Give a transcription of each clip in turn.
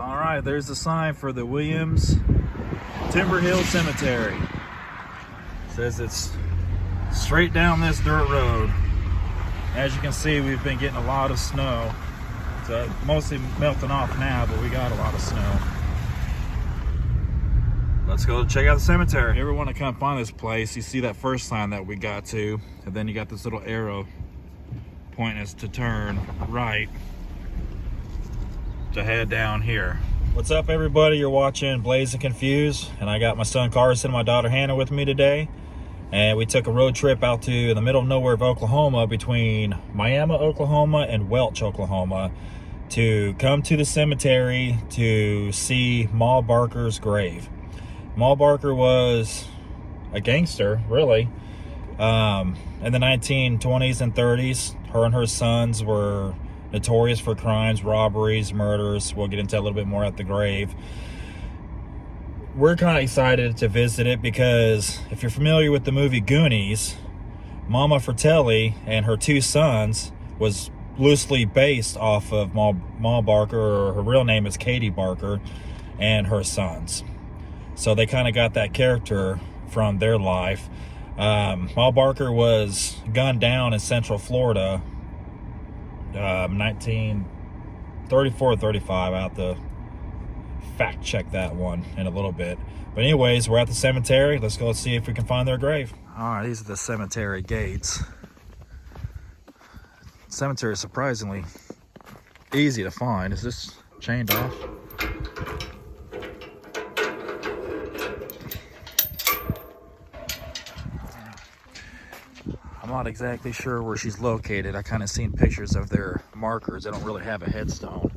All right, there's the sign for the Williams Timber Hill Cemetery. It says it's straight down this dirt road. As you can see, we've been getting a lot of snow. It's mostly melting off now, but we got a lot of snow. Let's go check out the cemetery. If you ever want to come find this place, you see that first sign that we got to, and then you got this little arrow pointing us to turn right to head down here. What's up, everybody? You're watching Blazed and Confused, and I got my son Carson and my daughter Hannah with me today. And we took a road trip out to the middle of nowhere of Oklahoma, between Miami, Oklahoma and Welch, Oklahoma, to come to the cemetery to see Ma Barker's grave. Ma Barker was a gangster, really. In the 1920s and 30s, her and her sons were notorious for crimes, robberies, murders. We'll get into that a little bit more at the grave. We're kind of excited to visit it because if you're familiar with the movie Goonies, Mama Fratelli and her two sons was loosely based off of Ma Barker, or her real name is Katie Barker, and her sons. So they kind of got that character from their life. Ma Barker was gunned down in Central Florida, 1934 or 35. I have to fact check that one in a little bit. But anyways, we're at the cemetery. Let's go see if we can find their grave. All right, these are the cemetery gates. Cemetery is surprisingly easy to find. Is this chained off? I'm not exactly sure where she's located. I kind of seen pictures of their markers. They don't really have a headstone.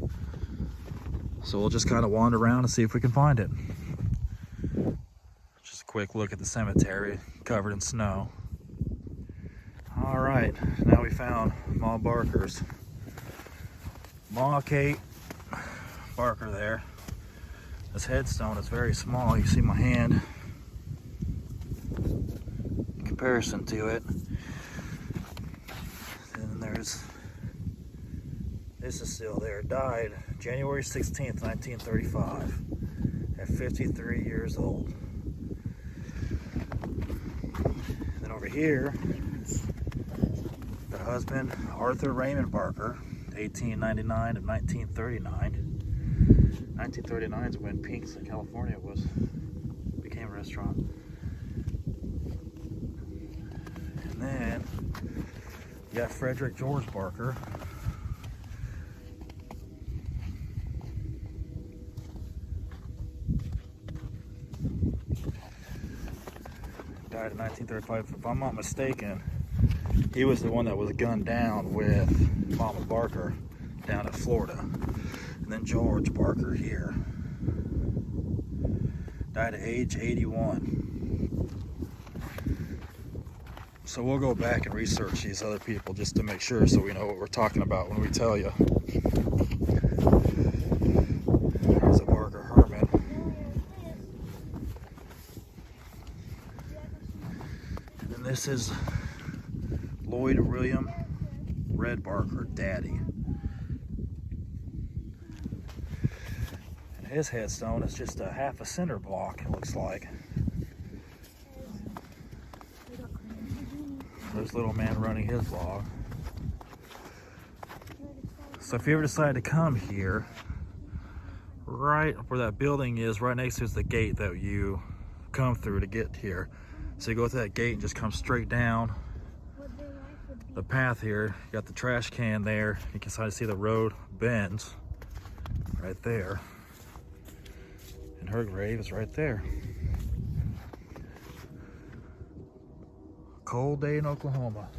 So we'll just kind of wander around and see if we can find it. Just a quick look at the cemetery, covered in snow. All right, now we found Ma Barker's. Ma Kate Barker there. This headstone is very small. You see my hand in comparison to it. And there's, this is still there. Died January 16th, 1935, at 53 years old. And then over here, the husband, Arthur Raymond Barker, 1899 to 1939. 1939 is when Pink's in California became a restaurant. And then you got Frederick George Barker. Died in 1935. If I'm not mistaken, he was the one that was gunned down with Mama Barker down in Florida. And then George Barker here died at age 81. So we'll go back and research these other people just to make sure, so we know what we're talking about when we tell you. There's a Barker Herman. And then this is Lloyd William Red Barker, Daddy. And his headstone is just a half a cinder block, it looks like. There's little man running his log. So if you ever decide to come here, right where that building is, right next to is the gate that you come through to get here. So you go through that gate and just come straight down the path here. You got the trash can there. You can kind of see the road bends right there. And her grave is right there. Cold day in Oklahoma.